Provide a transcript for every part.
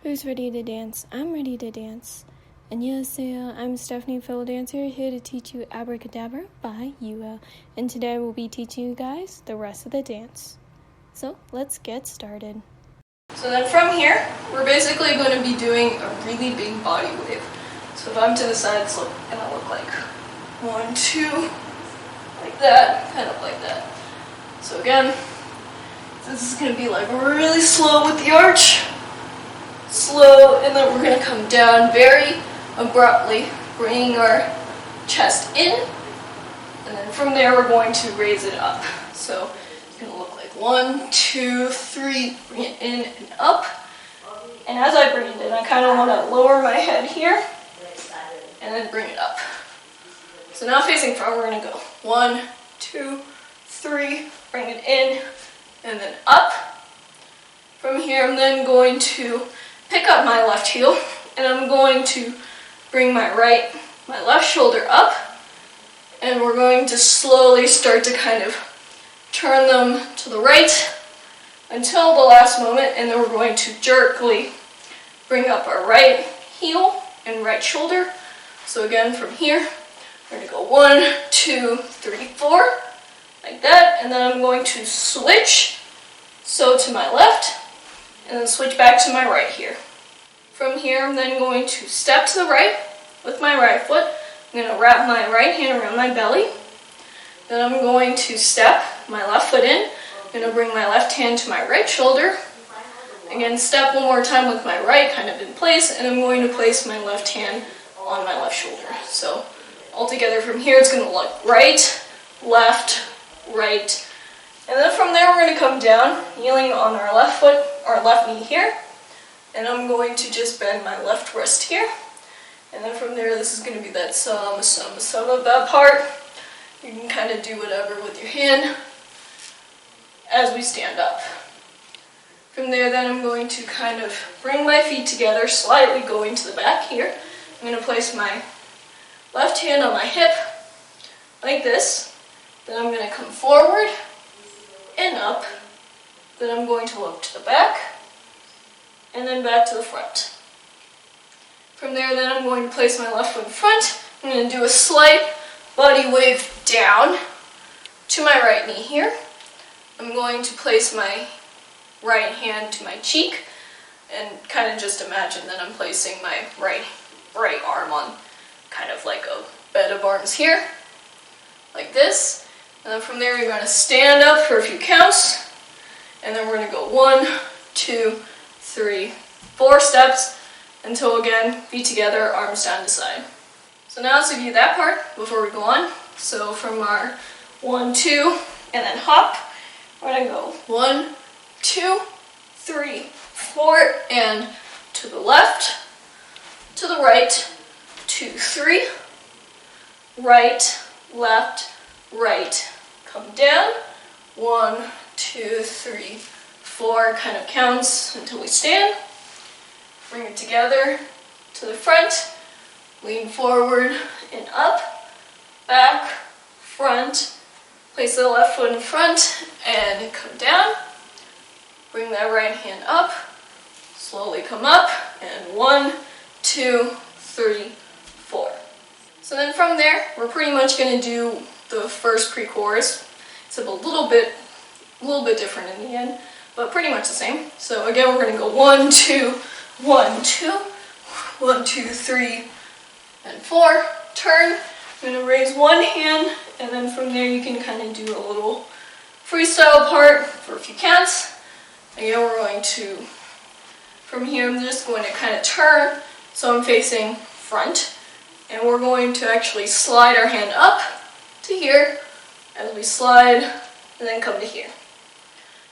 Who's ready to dance? I'm ready to dance. Annyeonghaseyo, I'm Stephanie, fellow dancer, here to teach you Abracadabra by YooA. And today I will be teaching you guys the rest of the dance. So let's get started. So then from here, we're basically going to be doing a really big body wave. So if I'm to the side, it's going to look like 1, 2, like that, kind of like that. So again, this is going to be like really slow with the arch. Slow, and then we're going to come down very abruptly, bringing our chest in, and then from there we're going to raise it up. So it's going to look like 1, 2, 3, bring it in and up. And as I bring it in, I kind of want to lower my head here, and then bring it up. So now facing front, we're going to go 1, 2, 3, bring it in, and then up. From here, I'm then going to pick up my left heel, and I'm going to bring my left shoulder up, and we're going to slowly start to kind of turn them to the right until the last moment, and then we're going to jerkily bring up our right heel and right shoulder. So again, from here, we're going to go 1, 2, 3, 4, like that, and then I'm going to switch, so to my left, and then switch back to my right here. From here, I'm then going to step to the right with my right foot. I'm going to wrap my right hand around my belly. Then I'm going to step my left foot in. I'm going to bring my left hand to my right shoulder. Again, step one more time with my right kind of in place, and I'm going to place my left hand on my left shoulder. So altogether from here, it's going to look right, left, right. And then from there, we're going to come down, kneeling on our left foot, our left knee here. And I'm going to just bend my left wrist here. And then from there, this is going to be that some of that part. You can kind of do whatever with your hand as we stand up. From there, then I'm going to kind of bring my feet together, slightly going to the back here. I'm going to place my left hand on my hip, like this. Then I'm going to come forward and up. Then I'm going to look to the back, and then back to the front. From there, then I'm going to place my left foot in front. I'm going to do a slight body wave down to my right knee here. I'm going to place my right hand to my cheek, and kind of just imagine that I'm placing my right arm on kind of like a bed of arms here, like this. And then from there, you're going to stand up for a few counts, and then we're going to go 1, 2, 3, 4 steps until, again, feet together, arms down to side. So now let's review that part before we go on. So from our 1, 2, and then hop, we're going to go 1, 2, 3, 4, and to the left, to the right, 2, 3, right, left, right. Come down, 1, 2, 3, 4 kind of counts until we stand. Bring it together to the front, lean forward and up, back, front. Place the left foot in front and come down. Bring that right hand up, slowly come up, and 1, 2, 3, 4. So then from there, we're pretty much going to do the first pre-chorus. It's a little bit different in the end, but pretty much the same. So again, we're going to go 1, 2, 1, 2, 1, 2, 3, and 4. Turn. I'm going to raise one hand, and then from there you can kind of do a little freestyle part for a few counts. Again, we're going to, from here, I'm just going to kind of turn, so I'm facing front, and we're going to actually slide our hand up to here as we slide, and then come to here.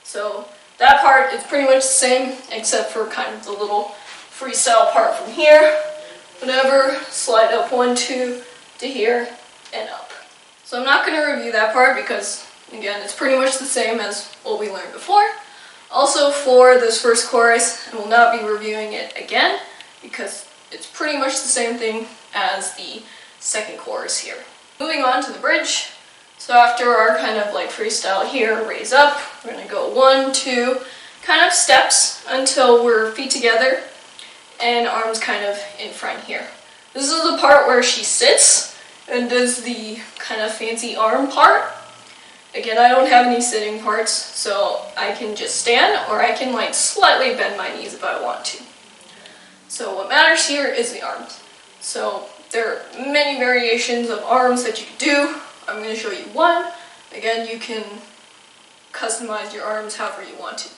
So that part is pretty much the same, except for kind of the little freestyle part from here. Whatever, slide up 1, 2 to here and up. So I'm not going to review that part because, again, it's pretty much the same as what we learned before. Also, for this first chorus, I will not be reviewing it again because it's pretty much the same thing as the second chorus here. Moving on to the bridge. So after our kind of like freestyle here, raise up, we're going to go 1, 2, kind of steps until we're feet together. and arms kind of in front here. This is the part where she sits and does the kind of fancy arm part. Again, I don't have any sitting parts, so I can just stand, or I can like slightly bend my knees if I want to. So what matters here is the arms. So there are many variations of arms that you can do. I'm going to show you one. Again, you can customize your arms however you want to.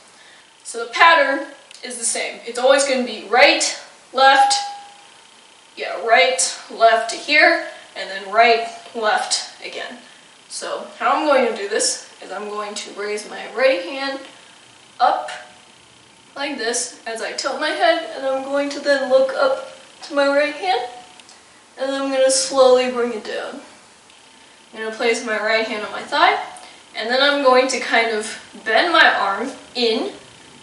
So the pattern is the same. It's always going to be right, left to here, and then right, left again. So how I'm going to do this is I'm going to raise my right hand up like this as I tilt my head, and I'm going to then look up to my right hand, and then I'm going to slowly bring it down. I'm going to place my right hand on my thigh, and then I'm going to kind of bend my arm in,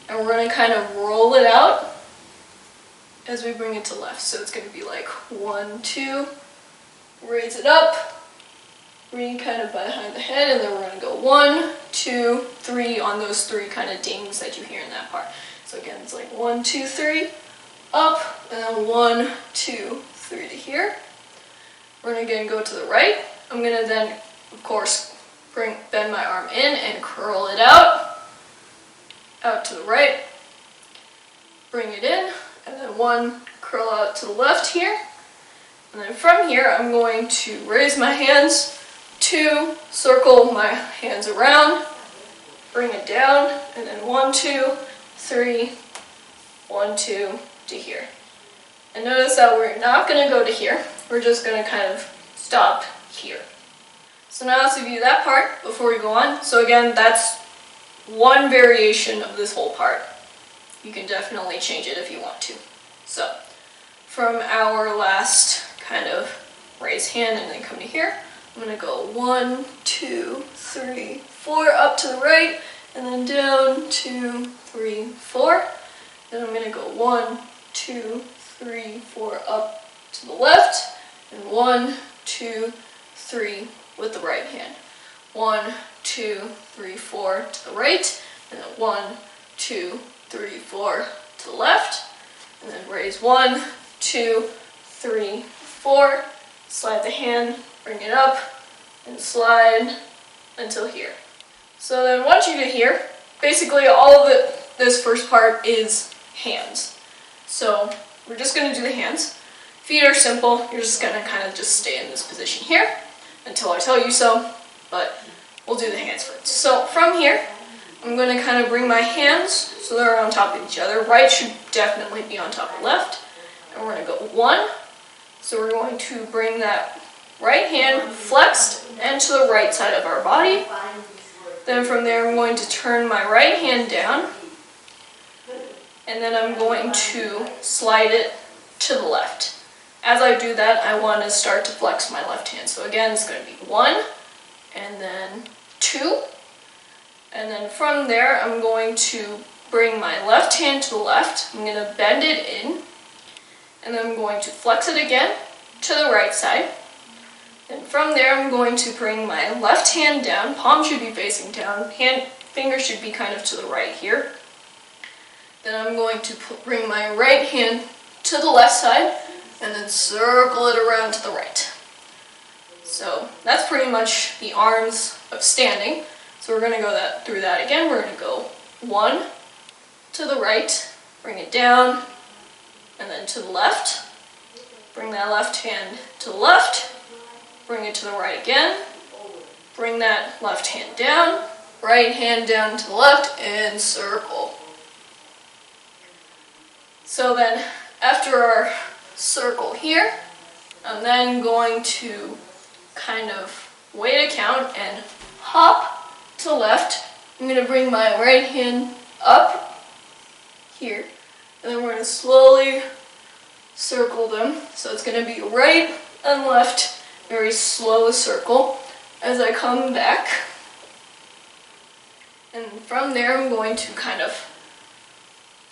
and we're going to kind of roll it out as we bring it to left. So it's going to be like 1, 2, raise it up, bring it kind of behind the head, and then we're going to go 1, 2, 3 on those 3 kind of dings that you hear in that part. So again, it's like 1, 2, 3, up, and then 1, 2, 3 to here. We're going to again go to the right. I'm going to then, of course, bend my arm in and curl it out to the right, bring it in, and then 1, curl out to the left here. And then from here, I'm going to raise my hands, 2, circle my hands around, bring it down, and then 1, 2, 3, 1, 2 to here. And notice that we're not going to go to here, we're just going to kind of stop here. So now let's review that part before we go on. So again, that's one variation of this whole part. You can definitely change it if you want to. So from our last kind of raise hand and then come to here, I'm going to go 1, 2, 3, 4 up to the right, and then down 2, 3, 4. Then I'm going to go 1, 2, 3, 4 up to the left, and 1, 2, 3 with the right hand. 1, 2, 3, 4 to the right, and then 1, 2, 3, 4 to the left, and then raise 1, 2, 3, 4, slide the hand, bring it up, and slide until here. So then once you get here, basically all of this first part is hands. So we're just going to do the hands. Feet are simple, you're just going to kind of just stay in this position here until I tell you so, but we'll do the hands first. So from here, I'm going to kind of bring my hands so they're on top of each other. Right should definitely be on top of left. And we're going to go 1. So we're going to bring that right hand flexed and to the right side of our body. Then from there, I'm going to turn my right hand down. And then I'm going to slide it to the left. As I do that, I want to start to flex my left hand. So again, it's going to be 1, and then 2. And then from there, I'm going to bring my left hand to the left. I'm going to bend it in. And then I'm going to flex it again to the right side. And from there, I'm going to bring my left hand down. Palm should be facing down. Finger should be kind of to the right here. Then I'm going to bring my right hand to the left side and then circle it around to the right. So that's pretty much the arms of standing. So we're going to go through that again. We're going to go 1 to the right, bring it down, and then to the left. Bring that left hand to the left, bring it to the right again, bring that left hand down, right hand down to the left, and circle. So then after our circle here, I'm then going to kind of wait a count and hop to the left. I'm going to bring my right hand up here, and then we're going to slowly circle them. So it's going to be right and left, very slow circle as I come back. And from there I'm going to kind of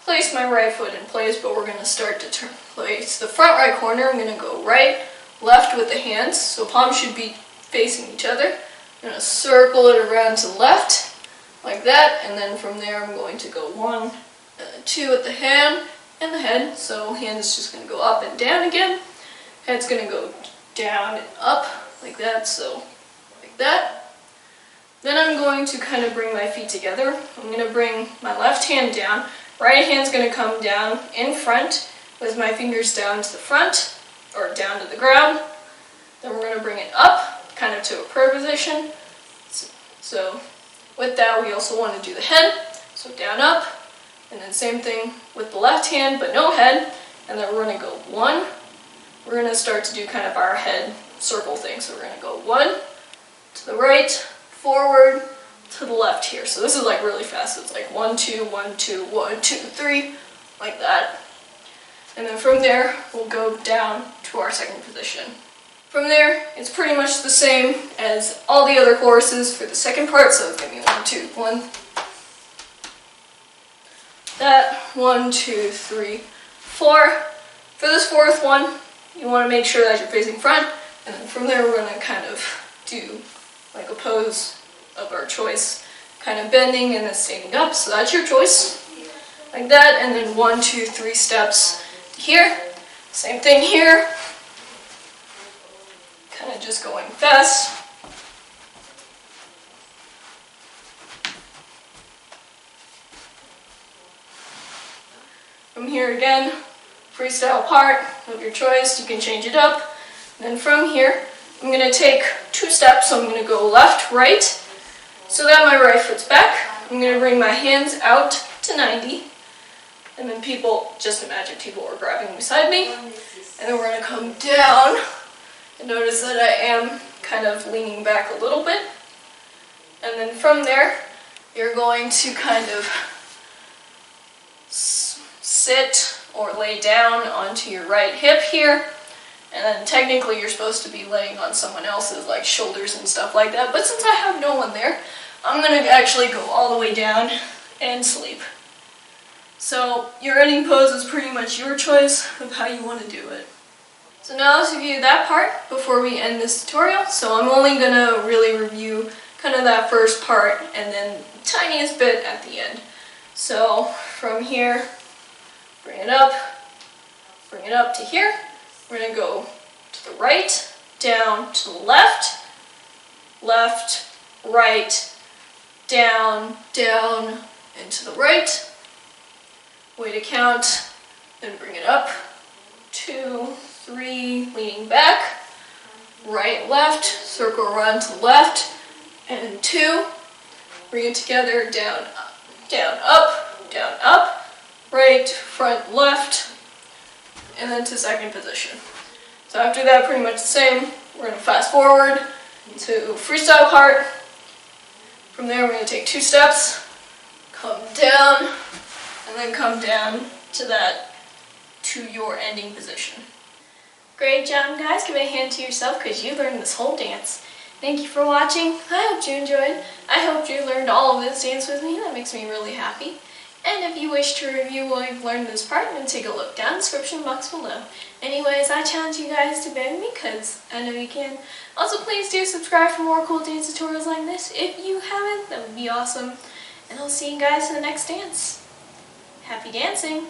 place my right foot in place, but we're going to start to place the front right corner. I'm going to go right, left with the hands, so palms should be facing each other. I'm going to circle it around to the left, like that, and then from there I'm going to go 1, 2 with the hand, and the head. So hand is just going to go up and down again. Head's going to go down and up like that, so like that. Then I'm going to kind of bring my feet together. I'm going to bring my left hand down. Right hand's going to come down in front with my fingers down to the front or down to the ground. Then we're going to bring it up kind of to a prayer position. So with that, we also want to do the head. So down, up, and then same thing with the left hand, but no head. And then we're going to go 1. We're going to start to do kind of our head circle thing. So we're going to go 1 to the right, forward, to the left here. So this is like really fast. It's like 1, 2, 1, 2, 1, 2, 3, like that. And then from there, we'll go down to our second position. From there, it's pretty much the same as all the other choruses for the second part. So give me 1, 2, 1. That 1, 2, 3, 4. For this fourth one, you want to make sure that you're facing front. And then from there, we're going to kind of do like a pose of our choice, kind of bending and then standing up. So that's your choice, like that. And then 1, 2, 3 steps here. Same thing here. Kind of just going fast. From here again, freestyle part of your choice. You can change it up. And then from here, I'm going to take 2 steps. So I'm going to go left, right, so that my right foot's back. I'm going to bring my hands out to 90. And then just imagine people are grabbing beside me. And then we're going to come down. And notice that I am kind of leaning back a little bit. And then from there, you're going to kind of sit or lay down onto your right hip here. And then technically you're supposed to be laying on someone else's like shoulders and stuff like that. But since I have no one there, I'm going to actually go all the way down and sleep. So your ending pose is pretty much your choice of how you want to do it. So now let's review that part before we end this tutorial. So I'm only going to really review kind of that first part and then the tiniest bit at the end. So from here, bring it up to here. We're going to go to the right, down to the left, left, right, down, down, and to the right. Way to count, then bring it up. 2, 3, leaning back, right, left, circle around to the left, and 2, bring it together, down, up, right, front, left, and then to second position. So after that, pretty much the same. We're going to fast forward to freestyle part. From there, we're going to take 2 steps, come down, and then come down to your ending position. Great job, guys. Give a hand to yourself because you learned this whole dance. Thank you for watching. I hope you enjoyed. I hope you learned all of this dance with me. That makes me really happy. And if you wish to review what you've learned in this part, then take a look down in the description box below. Anyways, I challenge you guys to beg me because I know you can. Also, please do subscribe for more cool dance tutorials like this. If you haven't, that would be awesome. And I'll see you guys in the next dance. Happy dancing!